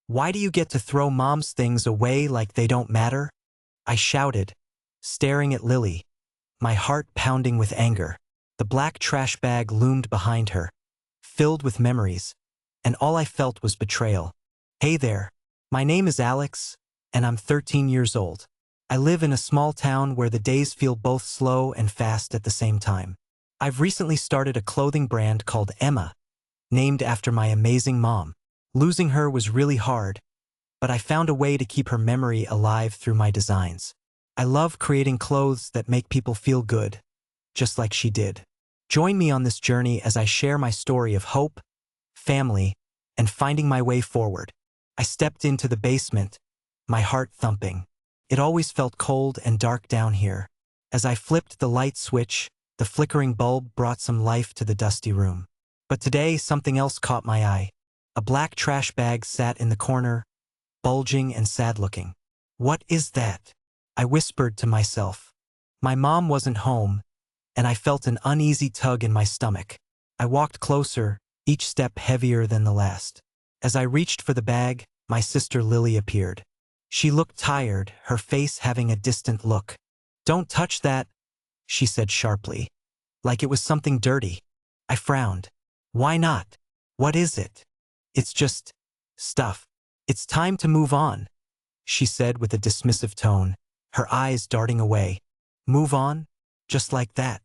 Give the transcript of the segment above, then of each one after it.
Why do you get to throw Mom's things away like they don't matter? I shouted, staring at Lily, my heart pounding with anger. The black trash bag loomed behind her, filled with memories, and all I felt was betrayal. Hey there, my name is Alex, and I'm 13 years old. I live in a small town where the days feel both slow and fast at the same time. I've recently started a clothing brand called Emma, named after my amazing mom. Losing her was really hard, but I found a way to keep her memory alive through my designs. I love creating clothes that make people feel good, just like she did. Join me on this journey as I share my story of hope, family, and finding my way forward. I stepped into the basement, my heart thumping. It always felt cold and dark down here. As I flipped the light switch, the flickering bulb brought some life to the dusty room. But today, something else caught my eye. A black trash bag sat in the corner, bulging and sad-looking. What is that? I whispered to myself. My mom wasn't home, and I felt an uneasy tug in my stomach. I walked closer, each step heavier than the last. As I reached for the bag, my sister Lily appeared. She looked tired, her face having a distant look. "Don't touch that," she said sharply, like it was something dirty. I frowned. "Why not? What is it?" "It's just stuff. It's time to move on," she said with a dismissive tone, her eyes darting away. Move on? Just like that?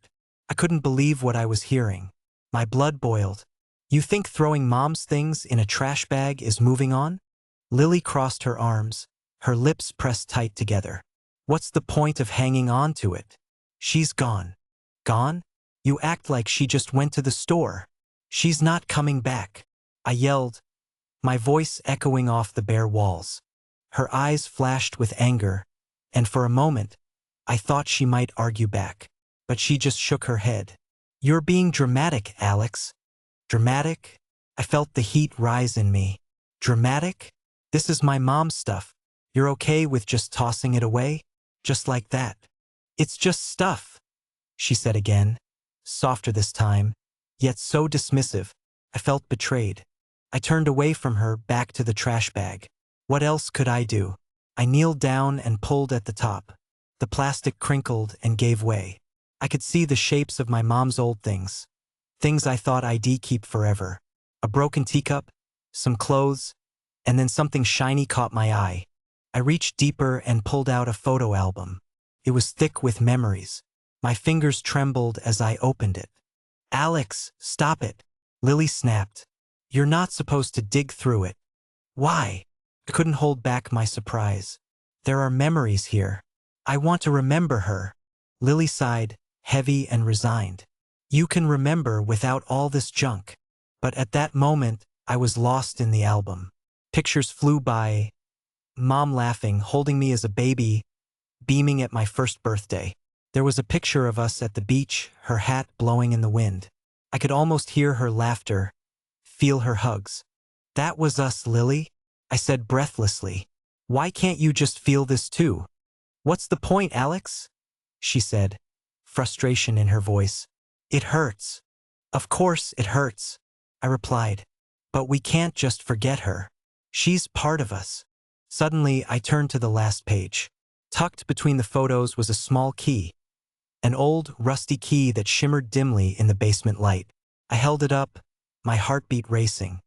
I couldn't believe what I was hearing. My blood boiled. "You think throwing Mom's things in a trash bag is moving on?" Lily crossed her arms, her lips pressed tight together. "What's the point of hanging on to it? She's gone." "Gone? You act like she just went to the store. She's not coming back," I yelled, my voice echoing off the bare walls. Her eyes flashed with anger, and for a moment, I thought she might argue back. But she just shook her head. "You're being dramatic, Alex." "Dramatic?" I felt the heat rise in me. "Dramatic? This is my mom's stuff. You're okay with just tossing it away? Just like that?" "It's just stuff," she said again, softer this time, yet so dismissive. I felt betrayed. I turned away from her, back to the trash bag. What else could I do? I kneeled down and pulled at the top. The plastic crinkled and gave way. I could see the shapes of my mom's old things. Things I thought I'd keep forever. A broken teacup, some clothes, and then something shiny caught my eye. I reached deeper and pulled out a photo album. It was thick with memories. My fingers trembled as I opened it. "Alex, stop it," Lily snapped. "You're not supposed to dig through it." "Why?" I couldn't hold back my surprise. "There are memories here. I want to remember her." Lily sighed, heavy and resigned. "You can remember without all this junk." But at that moment, I was lost in the album. Pictures flew by. Mom laughing, holding me as a baby, beaming at my first birthday. There was a picture of us at the beach, her hat blowing in the wind. I could almost hear her laughter, feel her hugs. "That was us, Lily," I said breathlessly. "Why can't you just feel this too?" "What's the point, Alex?" she said, frustration in her voice. "It hurts." "Of course it hurts," I replied. "But we can't just forget her. She's part of us." Suddenly, I turned to the last page. Tucked between the photos was a small key, an old, rusty key that shimmered dimly in the basement light. I held it up, my heartbeat racing.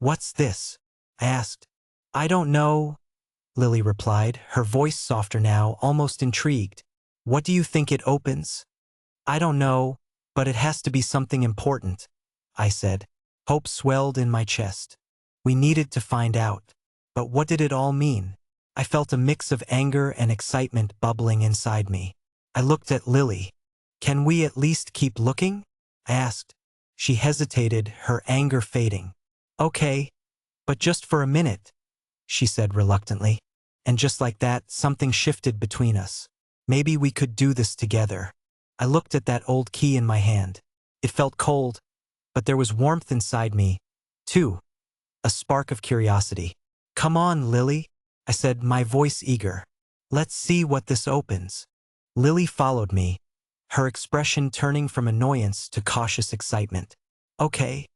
"What's this?" I asked. "I don't know," Lily replied, her voice softer now, almost intrigued. "What do you think it opens?" "I don't know, but it has to be something important," I said. Hope swelled in my chest. We needed to find out. But what did it all mean? I felt a mix of anger and excitement bubbling inside me. I looked at Lily. "Can we at least keep looking?" I asked. She hesitated, her anger fading. "Okay, but just for a minute," she said reluctantly. And just like that, something shifted between us. Maybe we could do this together. I looked at that old key in my hand. It felt cold, but there was warmth inside me, too. A spark of curiosity. "Come on, Lily," I said, my voice eager. "Let's see what this opens." Lily followed me, her expression turning from annoyance to cautious excitement. "Okay,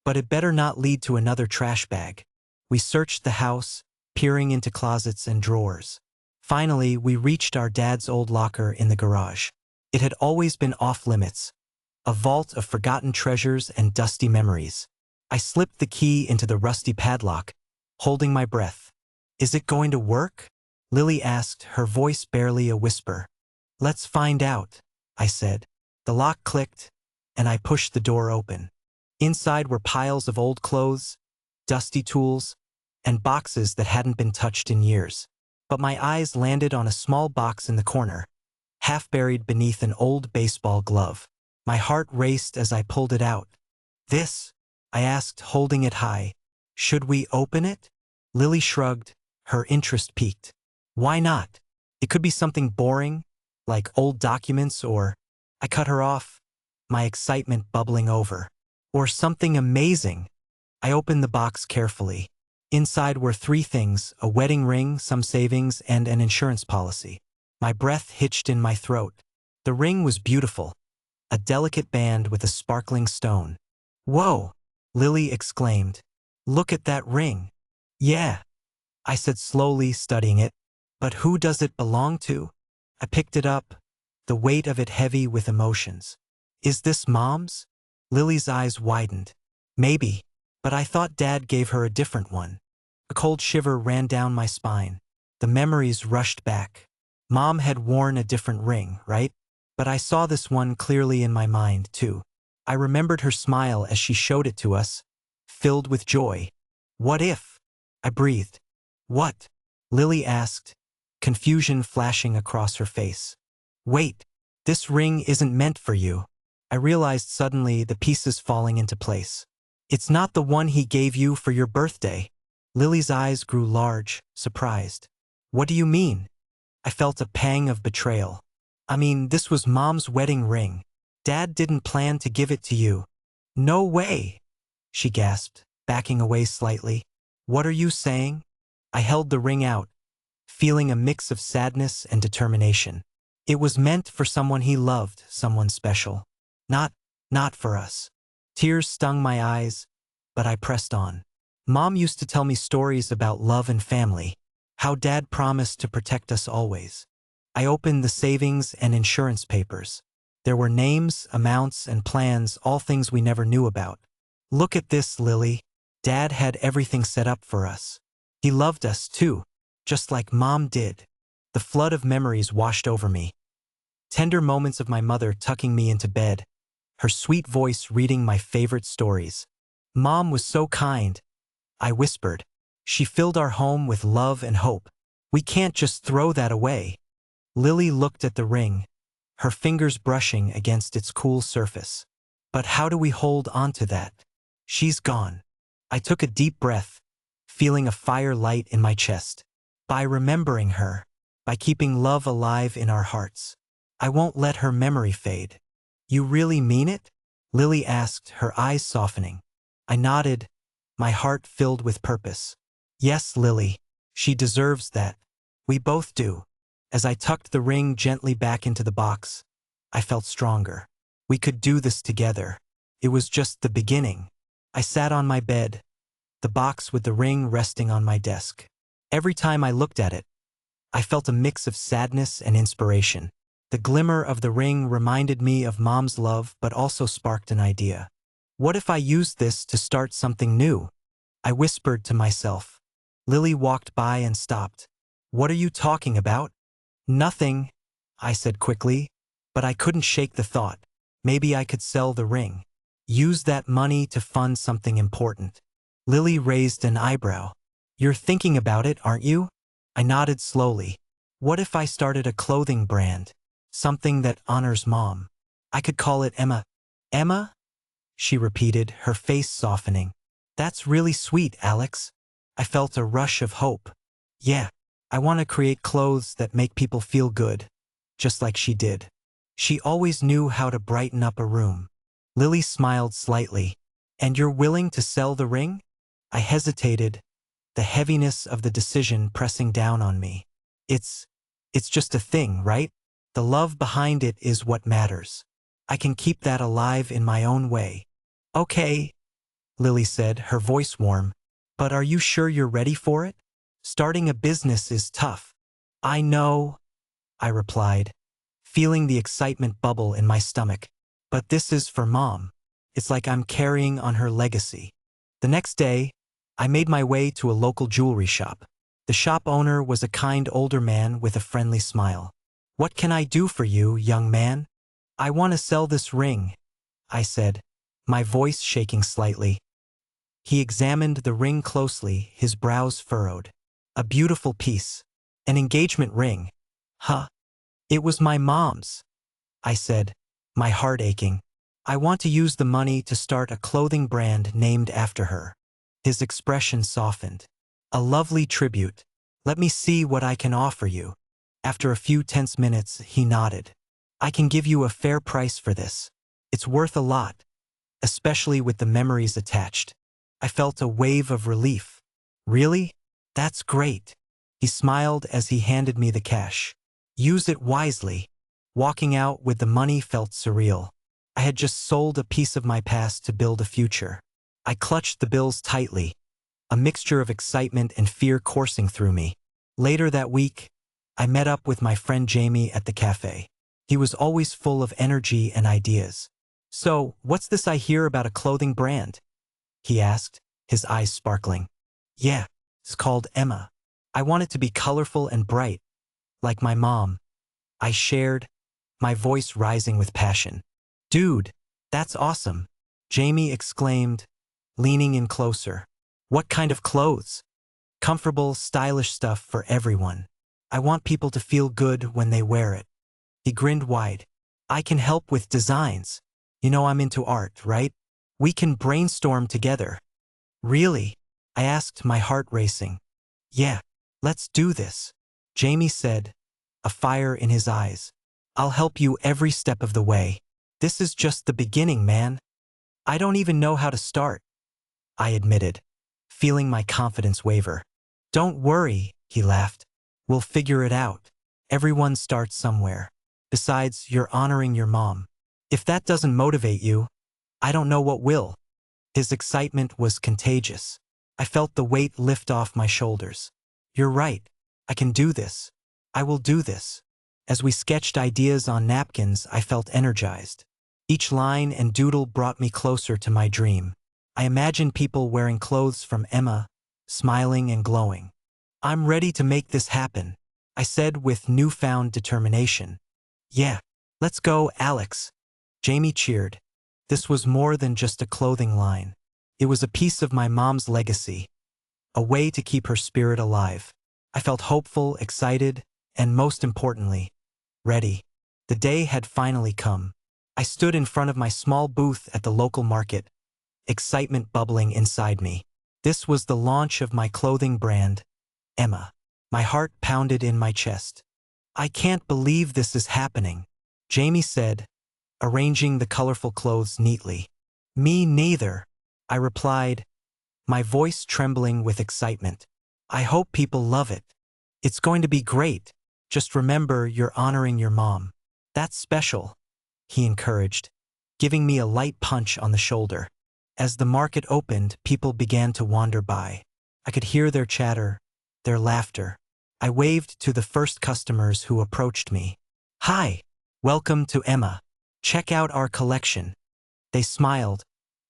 but it better not lead to another trash bag." We searched the house, peering into closets and drawers. Finally, we reached our dad's old locker in the garage. It had always been off-limits, a vault of forgotten treasures and dusty memories. I slipped the key into the rusty padlock, holding my breath. "Is it going to work?" Lily asked, her voice barely a whisper. "Let's find out," I said. The lock clicked, and I pushed the door open. Inside were piles of old clothes, dusty tools, and boxes that hadn't been touched in years. But my eyes landed on a small box in the corner, half buried beneath an old baseball glove. My heart raced as I pulled it out. "This?" I asked, holding it high. "Should we open it?" Lily shrugged, her interest piqued. "Why not? It could be something boring, like old documents, or—" I cut her off, my excitement bubbling over. "Or something amazing." I opened the box carefully. Inside were 3 things: a wedding ring, some savings, and an insurance policy. My breath hitched in my throat. The ring was beautiful, a delicate band with a sparkling stone. "Whoa!" Lily exclaimed. "Look at that ring." "Yeah," I said slowly, studying it. "But who does it belong to?" I picked it up, the weight of it heavy with emotions. "Is this Mom's?" Lily's eyes widened. "Maybe, but I thought Dad gave her a different one." A cold shiver ran down my spine. The memories rushed back. Mom had worn a different ring, right? But I saw this one clearly in my mind, too. I remembered her smile as she showed it to us, filled with joy. "What if?" I breathed. "What?" Lily asked, confusion flashing across her face. "Wait, this ring isn't meant for you." I realized suddenly, the pieces falling into place. "It's not the one he gave you for your birthday." Lily's eyes grew large, surprised. "What do you mean?" I felt a pang of betrayal. "I mean, this was Mom's wedding ring. Dad didn't plan to give it to you." "No way!" she gasped, backing away slightly. "What are you saying?" I held the ring out, feeling a mix of sadness and determination. "It was meant for someone he loved, someone special. Not for us." Tears stung my eyes, but I pressed on. "Mom used to tell me stories about love and family, how Dad promised to protect us always." I opened the savings and insurance papers. There were names, amounts, and plans, all things we never knew about. "Look at this, Lily. Dad had everything set up for us. He loved us, too, just like Mom did." The flood of memories washed over me. Tender moments of my mother tucking me into bed, her sweet voice reading my favorite stories. "Mom was so kind," I whispered. "She filled our home with love and hope. We can't just throw that away." Lily looked at the ring, her fingers brushing against its cool surface. "But how do we hold on to that? She's gone." I took a deep breath, feeling a fire light in my chest. "By remembering her, by keeping love alive in our hearts, I won't let her memory fade." "You really mean it?" Lily asked, her eyes softening. I nodded, my heart filled with purpose. "Yes, Lily, she deserves that. We both do." As I tucked the ring gently back into the box, I felt stronger. We could do this together. It was just the beginning. I sat on my bed, the box with the ring resting on my desk. Every time I looked at it, I felt a mix of sadness and inspiration. The glimmer of the ring reminded me of Mom's love, but also sparked an idea. What if I used this to start something new? I whispered to myself. Lily walked by and stopped. "What are you talking about?" "Nothing," I said quickly, but I couldn't shake the thought. Maybe I could sell the ring. Use that money to fund something important. Lily raised an eyebrow. "You're thinking about it, aren't you?" I nodded slowly. "What if I started a clothing brand? Something that honors Mom. I could call it Emma." "Emma?" she repeated, her face softening. "That's really sweet, Alex." I felt a rush of hope. "Yeah, I want to create clothes that make people feel good, just like she did. She always knew how to brighten up a room." Lily smiled slightly. "And you're willing to sell the ring?" I hesitated, the heaviness of the decision pressing down on me. It's just a thing, right? The love behind it is what matters. I can keep that alive in my own way." "Okay," Lily said, her voice warm. But are you sure you're ready for it? Starting a business is tough. I know, I replied, feeling the excitement bubble in my stomach. But this is for Mom. It's like I'm carrying on her legacy. The next day, I made my way to a local jewelry shop. The shop owner was a kind older man with a friendly smile. "What can I do for you, young man?" "I want to sell this ring," I said, my voice shaking slightly. He examined the ring closely, his brows furrowed. "A beautiful piece. An engagement ring." "Huh? It was my mom's," I said, my heart aching. "I want to use the money to start a clothing brand named after her." His expression softened. "A lovely tribute. Let me see what I can offer you." After a few tense minutes, he nodded. "I can give you a fair price for this. It's worth a lot, especially with the memories attached." I felt a wave of relief. "Really? That's great." He smiled as he handed me the cash. "Use it wisely." Walking out with the money felt surreal. I had just sold a piece of my past to build a future. I clutched the bills tightly, a mixture of excitement and fear coursing through me. Later that week, I met up with my friend Jamie at the cafe. He was always full of energy and ideas. "So, what's this I hear about a clothing brand?" he asked, his eyes sparkling. "Yeah, it's called Emma. I want it to be colorful and bright, like my mom," I shared, my voice rising with passion. "Dude, that's awesome," Jamie exclaimed, leaning in closer. "What kind of clothes?" "Comfortable, stylish stuff for everyone. I want people to feel good when they wear it." He grinned wide. "I can help with designs. You know I'm into art, right? We can brainstorm together." "Really?" I asked, my heart racing. "Yeah, let's do this," Jamie said, a fire in his eyes. "I'll help you every step of the way. This is just the beginning, man. I don't even know how to start," I admitted, feeling my confidence waver. "Don't worry," he laughed. "We'll figure it out. Everyone starts somewhere. Besides, you're honoring your mom. If that doesn't motivate you, I don't know what will." His excitement was contagious. I felt the weight lift off my shoulders. "You're right. I can do this. I will do this." As we sketched ideas on napkins, I felt energized. Each line and doodle brought me closer to my dream. I imagined people wearing clothes from Emma, smiling and glowing. "I'm ready to make this happen," I said with newfound determination. "Yeah, let's go, Alex," Jamie cheered. This was more than just a clothing line. It was a piece of my mom's legacy, a way to keep her spirit alive. I felt hopeful, excited, and most importantly, ready. The day had finally come. I stood in front of my small booth at the local market, excitement bubbling inside me. This was the launch of my clothing brand, Emma. My heart pounded in my chest. "I can't believe this is happening," Jamie said, arranging the colorful clothes neatly. "Me neither," I replied, my voice trembling with excitement. "I hope people love it. It's going to be great. Just remember you're honoring your mom. That's special," he encouraged, giving me a light punch on the shoulder. As the market opened, people began to wander by. I could hear their chatter, their laughter. I waved to the first customers who approached me. "Hi, welcome to Emma. Check out our collection." They smiled,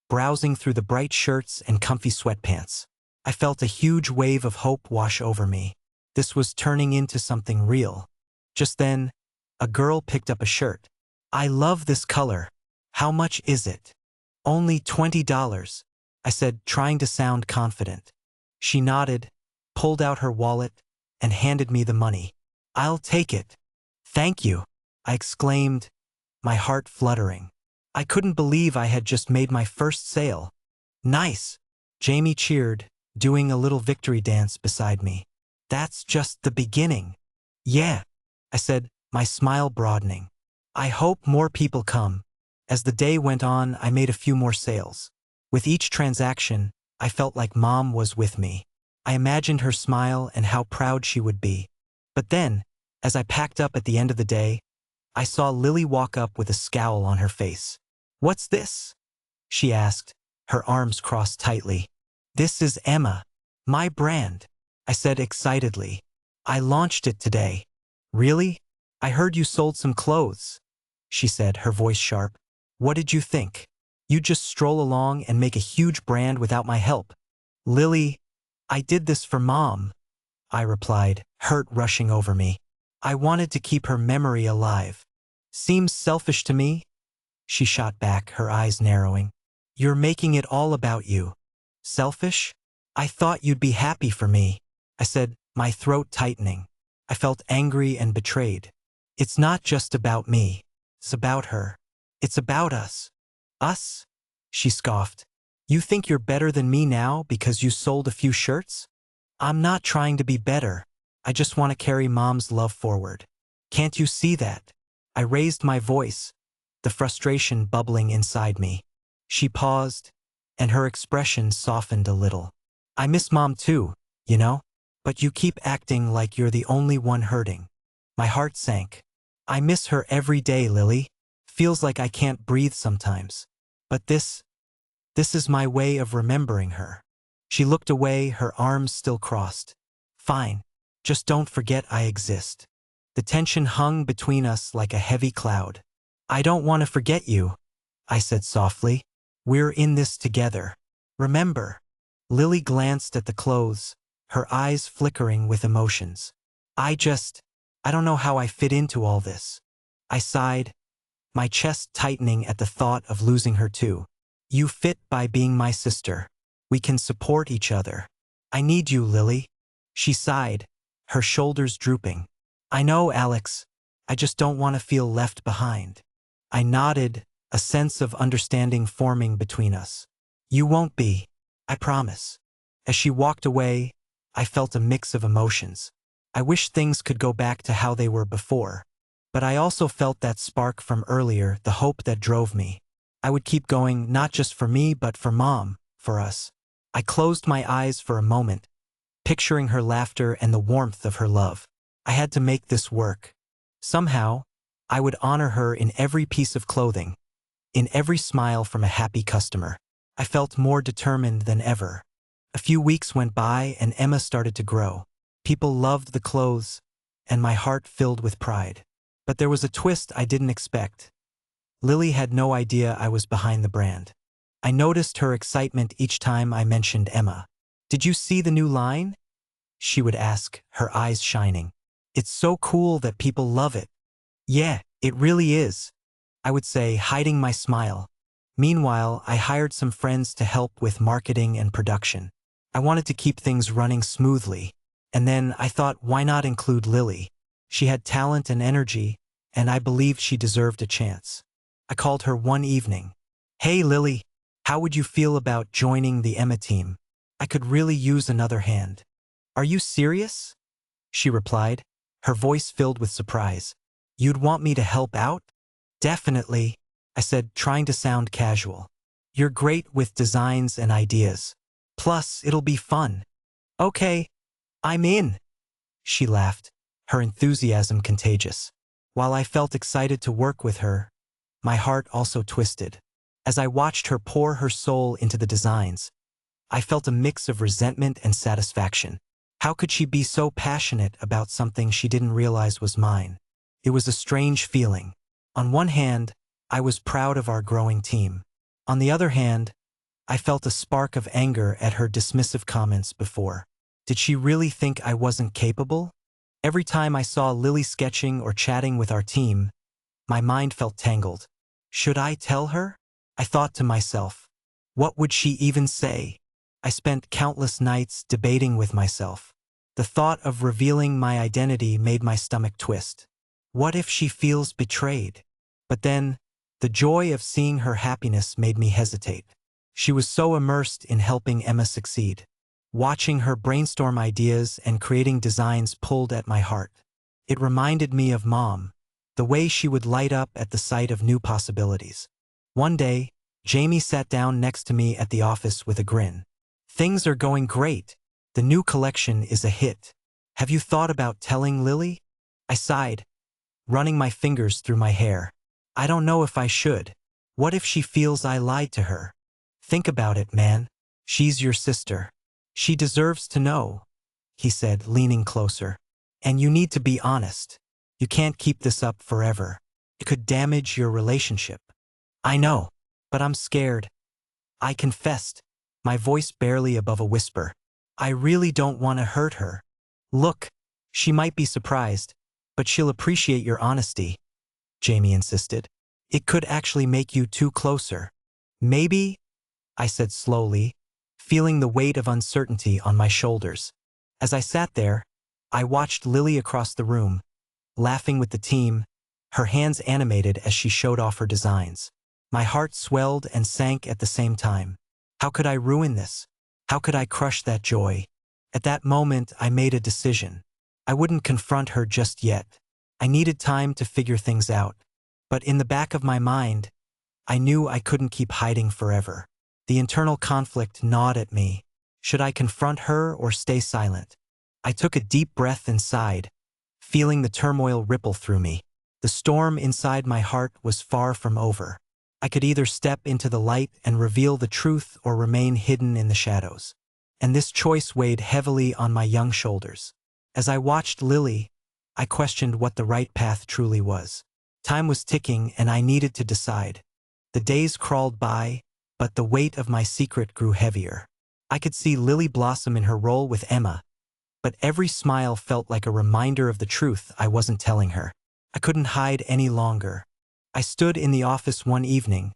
browsing through the bright shirts and comfy sweatpants. I felt a huge wave of hope wash over me. This was turning into something real. Just then, a girl picked up a shirt. "I love this color. How much is it?" "Only $20, I said, trying to sound confident. She nodded, pulled out her wallet, and handed me the money. "I'll take it." "Thank you," I exclaimed, my heart fluttering. I couldn't believe I had just made my first sale. "Nice," Jamie cheered, doing a little victory dance beside me. "That's just the beginning." "Yeah," I said, my smile broadening. "I hope more people come." As the day went on, I made a few more sales. With each transaction, I felt like Mom was with me. I imagined her smile and how proud she would be. But then, as I packed up at the end of the day, I saw Lily walk up with a scowl on her face. "What's this?" she asked, her arms crossed tightly. "This is Emma," My brand, I said excitedly. I launched it today. Really? I heard you sold some clothes, she said, her voice sharp. What did you think? You'd just stroll along and make a huge brand without my help. Lily, I did this for Mom, I replied, hurt rushing over me. I wanted to keep her memory alive. Seems selfish to me? She shot back, her eyes narrowing. You're making it all about you. Selfish? I thought you'd be happy for me, I said, my throat tightening. I felt angry and betrayed. It's not just about me. It's about her. It's about us. Us? She scoffed. You think you're better than me now because you sold a few shirts? I'm not trying to be better. I just want to carry Mom's love forward. Can't you see that? I raised my voice, the frustration bubbling inside me. She paused, and her expression softened a little. I miss Mom too, you know? But you keep acting like you're the only one hurting. My heart sank. I miss her every day, Lily. Feels like I can't breathe sometimes. But this is my way of remembering her. She looked away, her arms still crossed. Fine. Just don't forget I exist. The tension hung between us like a heavy cloud. I don't want to forget you, I said softly. We're in this together. Remember? Lily glanced at the clothes, her eyes flickering with emotions. I don't know how I fit into all this. I sighed, my chest tightening at the thought of losing her too. You fit by being my sister. We can support each other. I need you, Lily. She sighed, her shoulders drooping. I know, Alex. I just don't want to feel left behind. I nodded, a sense of understanding forming between us. You won't be, I promise. As she walked away, I felt a mix of emotions. I wish things could go back to how they were before. But I also felt that spark from earlier, the hope that drove me. I would keep going, not just for me, but for Mom, for us. I closed my eyes for a moment, picturing her laughter and the warmth of her love. I had to make this work. Somehow, I would honor her in every piece of clothing, in every smile from a happy customer. I felt more determined than ever. A few weeks went by and Emma started to grow. People loved the clothes, and my heart filled with pride. But there was a twist I didn't expect. Lily had no idea I was behind the brand. I noticed her excitement each time I mentioned Emma. Did you see the new line? She would ask, her eyes shining. It's so cool that people love it. Yeah, it really is, I would say, hiding my smile. Meanwhile, I hired some friends to help with marketing and production. I wanted to keep things running smoothly. And then I thought, why not include Lily? She had talent and energy, and I believed she deserved a chance. I called her one evening. Hey, Lily, how would you feel about joining the Emma team? I could really use another hand. Are you serious? She replied, her voice filled with surprise. You'd want me to help out? Definitely, I said, trying to sound casual. You're great with designs and ideas. Plus, it'll be fun. Okay, I'm in. She laughed, her enthusiasm contagious. While I felt excited to work with her, my heart also twisted. As I watched her pour her soul into the designs, I felt a mix of resentment and satisfaction. How could she be so passionate about something she didn't realize was mine? It was a strange feeling. On one hand, I was proud of our growing team. On the other hand, I felt a spark of anger at her dismissive comments before. Did she really think I wasn't capable? Every time I saw Lily sketching or chatting with our team, my mind felt tangled. Should I tell her? I thought to myself. What would she even say? I spent countless nights debating with myself. The thought of revealing my identity made my stomach twist. What if she feels betrayed? But then, the joy of seeing her happiness made me hesitate. She was so immersed in helping Emma succeed. Watching her brainstorm ideas and creating designs pulled at my heart. It reminded me of Mom, the way she would light up at the sight of new possibilities. One day, Jamie sat down next to me at the office with a grin. Things are going great. The new collection is a hit. Have you thought about telling Lily? I sighed, running my fingers through my hair. I don't know if I should. What if she feels I lied to her? Think about it, man. She's your sister. She deserves to know, he said, leaning closer. And you need to be honest. You can't keep this up forever. It could damage your relationship. I know, but I'm scared. I confessed, my voice barely above a whisper. I really don't want to hurt her. Look, she might be surprised, but she'll appreciate your honesty, Jamie insisted. It could actually make you two closer. Maybe, I said slowly, feeling the weight of uncertainty on my shoulders. As I sat there, I watched Lily across the room, laughing with the team, her hands animated as she showed off her designs. My heart swelled and sank at the same time. How could I ruin this? How could I crush that joy? At that moment, I made a decision. I wouldn't confront her just yet. I needed time to figure things out. But in the back of my mind, I knew I couldn't keep hiding forever. The internal conflict gnawed at me. Should I confront her or stay silent? I took a deep breath and sighed, feeling the turmoil ripple through me. The storm inside my heart was far from over. I could either step into the light and reveal the truth or remain hidden in the shadows. And this choice weighed heavily on my young shoulders. As I watched Lily, I questioned what the right path truly was. Time was ticking and I needed to decide. The days crawled by, but the weight of my secret grew heavier. I could see Lily blossom in her role with Emma, but every smile felt like a reminder of the truth I wasn't telling her. I couldn't hide any longer. I stood in the office one evening,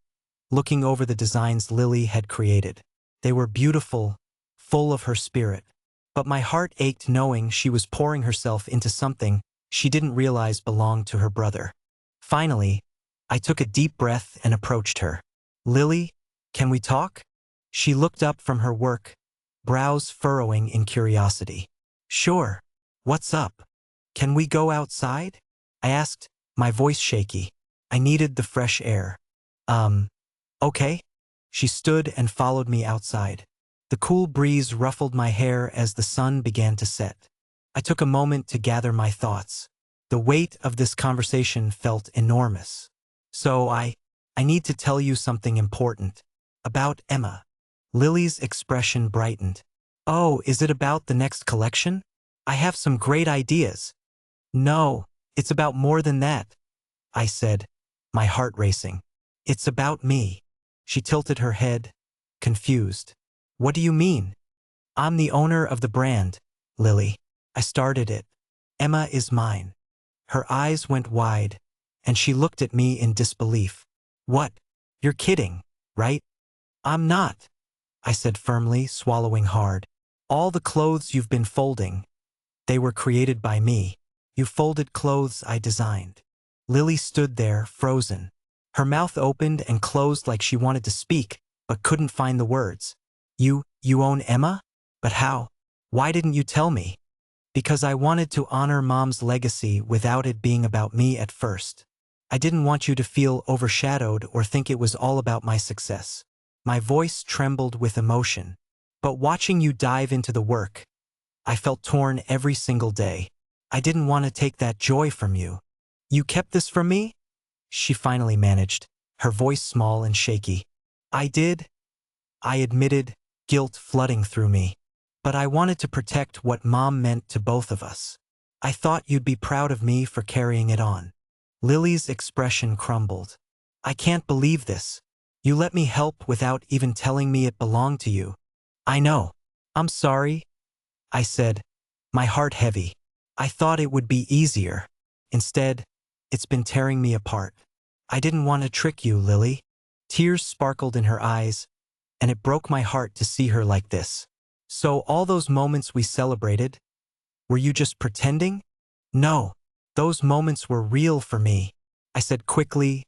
looking over the designs Lily had created. They were beautiful, full of her spirit. But my heart ached knowing she was pouring herself into something she didn't realize belonged to her brother. Finally, I took a deep breath and approached her. Lily, can we talk? She looked up from her work, brows furrowing in curiosity. Sure. What's up? Can we go outside? I asked, my voice shaky. I needed the fresh air. Okay. She stood and followed me outside. The cool breeze ruffled my hair as the sun began to set. I took a moment to gather my thoughts. The weight of this conversation felt enormous. So I need to tell you something important. About Emma. Lily's expression brightened. Oh, is it about the next collection? I have some great ideas. No, it's about more than that, I said, my heart racing. It's about me. She tilted her head, confused. What do you mean? I'm the owner of the brand, Lily. I started it. Emma is mine. Her eyes went wide, and she looked at me in disbelief. What? You're kidding, right? I'm not, I said firmly, swallowing hard. All the clothes you've been folding, they were created by me. You folded clothes I designed. Lily stood there, frozen. Her mouth opened and closed like she wanted to speak, but couldn't find the words. You own Emma? But how? Why didn't you tell me? Because I wanted to honor Mom's legacy without it being about me at first. I didn't want you to feel overshadowed or think it was all about my success. My voice trembled with emotion. But watching you dive into the work, I felt torn every single day. I didn't want to take that joy from you. You kept this from me? She finally managed, her voice small and shaky. I did, I admitted, guilt flooding through me. But I wanted to protect what Mom meant to both of us. I thought you'd be proud of me for carrying it on. Lily's expression crumbled. I can't believe this. You let me help without even telling me it belonged to you. I know. I'm sorry, I said, my heart heavy. I thought it would be easier. Instead, it's been tearing me apart. I didn't want to trick you, Lily. Tears sparkled in her eyes, and it broke my heart to see her like this. So all those moments we celebrated, were you just pretending? No, those moments were real for me, I said quickly,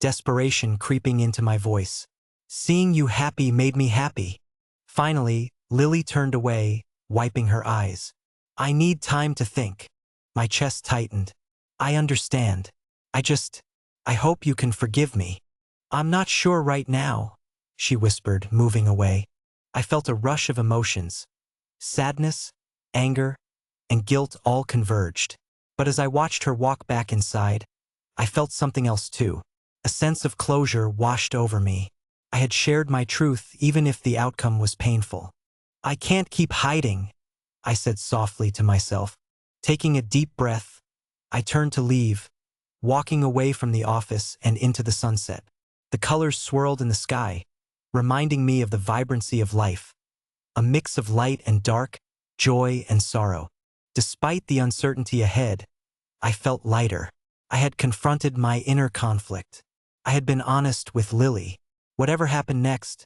desperation creeping into my voice. Seeing you happy made me happy. Finally, Lily turned away, wiping her eyes. I need time to think. My chest tightened. I understand. I hope you can forgive me. I'm not sure right now, she whispered, moving away. I felt a rush of emotions. Sadness, anger, and guilt all converged. But as I watched her walk back inside, I felt something else too. A sense of closure washed over me. I had shared my truth even if the outcome was painful. I can't keep hiding, I said softly to myself. Taking a deep breath, I turned to leave, walking away from the office and into the sunset. The colors swirled in the sky, reminding me of the vibrancy of life, a mix of light and dark, joy and sorrow. Despite the uncertainty ahead, I felt lighter. I had confronted my inner conflict. I had been honest with Lily. Whatever happened next,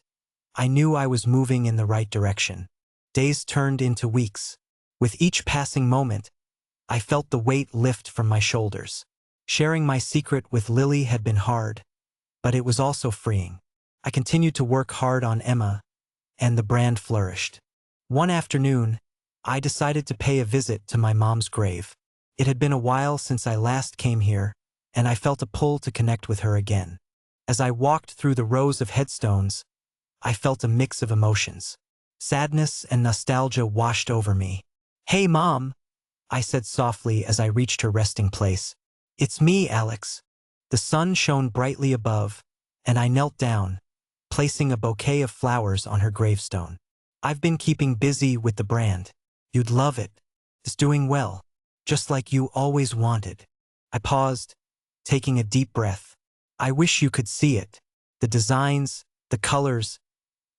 I knew I was moving in the right direction. Days turned into weeks. With each passing moment, I felt the weight lift from my shoulders. Sharing my secret with Lily had been hard, but it was also freeing. I continued to work hard on Emma, and the brand flourished. One afternoon, I decided to pay a visit to my mom's grave. It had been a while since I last came here, and I felt a pull to connect with her again. As I walked through the rows of headstones, I felt a mix of emotions. Sadness and nostalgia washed over me. "Hey, Mom," I said softly as I reached her resting place. "It's me, Alex." The sun shone brightly above, and I knelt down, placing a bouquet of flowers on her gravestone. "I've been keeping busy with the brand. You'd love it. It's doing well, just like you always wanted." I paused, taking a deep breath. "I wish you could see it. The designs, the colors,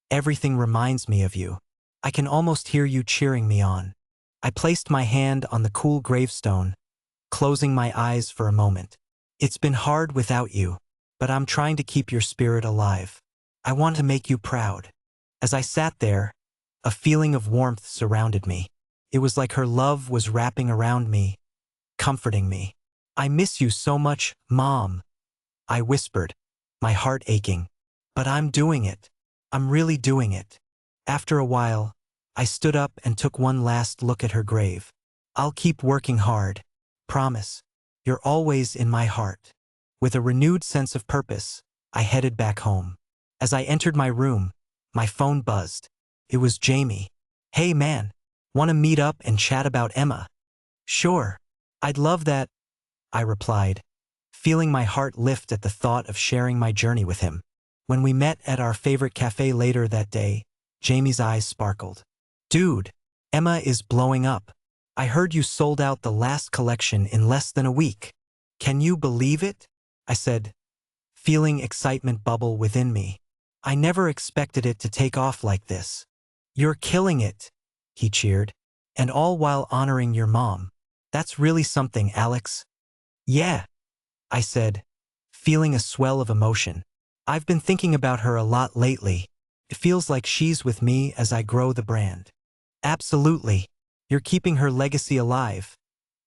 everything reminds me of you. I can almost hear you cheering me on." I placed my hand on the cool gravestone, closing my eyes for a moment. "It's been hard without you, but I'm trying to keep your spirit alive. I want to make you proud." As I sat there, a feeling of warmth surrounded me. It was like her love was wrapping around me, comforting me. "I miss you so much, Mom," I whispered, my heart aching. "But I'm doing it. I'm really doing it." After a while, I stood up and took one last look at her grave. "I'll keep working hard. Promise. You're always in my heart." With a renewed sense of purpose, I headed back home. As I entered my room, my phone buzzed. It was Jamie. "Hey man, want to meet up and chat about Emma?" "Sure. I'd love that," I replied, feeling my heart lift at the thought of sharing my journey with him. When we met at our favorite cafe later that day, Jamie's eyes sparkled. "Dude, Emma is blowing up. I heard you sold out the last collection in less than a week. Can you believe it?" I said, feeling excitement bubble within me. "I never expected it to take off like this." "You're killing it," he cheered. "And all while honoring your mom. That's really something, Alex." "Yeah," I said, feeling a swell of emotion. "I've been thinking about her a lot lately. It feels like she's with me as I grow the brand." "Absolutely. You're keeping her legacy alive,"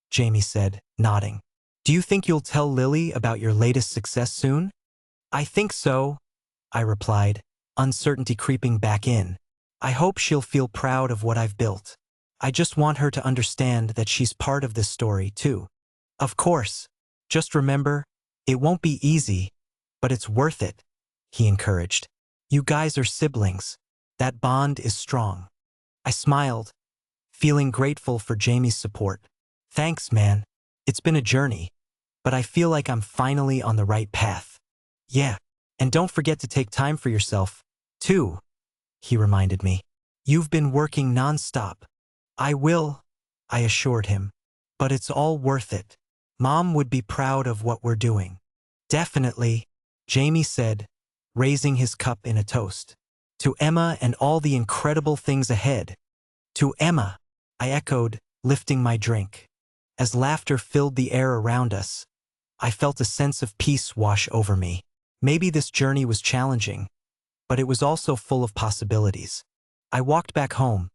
Jamie said, nodding. "Do you think you'll tell Lily about your latest success soon?" "I think so," I replied, uncertainty creeping back in. "I hope she'll feel proud of what I've built. I just want her to understand that she's part of this story, too." "Of course. Just remember, it won't be easy, but it's worth it," he encouraged. "You guys are siblings. That bond is strong." I smiled, feeling grateful for Jamie's support. "Thanks, man. It's been a journey, but I feel like I'm finally on the right path." "Yeah, and don't forget to take time for yourself, too," he reminded me. "You've been working nonstop." "I will," I assured him. "But it's all worth it. Mom would be proud of what we're doing." "Definitely," Jamie said, raising his cup in a toast. "To Emma and all the incredible things ahead." "To Emma," I echoed, lifting my drink. As laughter filled the air around us, I felt a sense of peace wash over me. Maybe this journey was challenging, but it was also full of possibilities. I walked back home,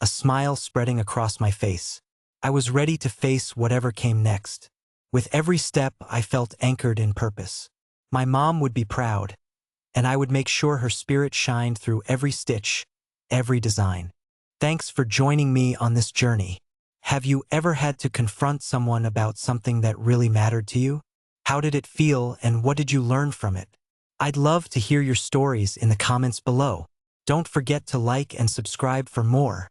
a smile spreading across my face. I was ready to face whatever came next. With every step, I felt anchored in purpose. My mom would be proud, and I would make sure her spirit shined through every stitch, every design. Thanks for joining me on this journey. Have you ever had to confront someone about something that really mattered to you? How did it feel, and what did you learn from it? I'd love to hear your stories in the comments below. Don't forget to like and subscribe for more.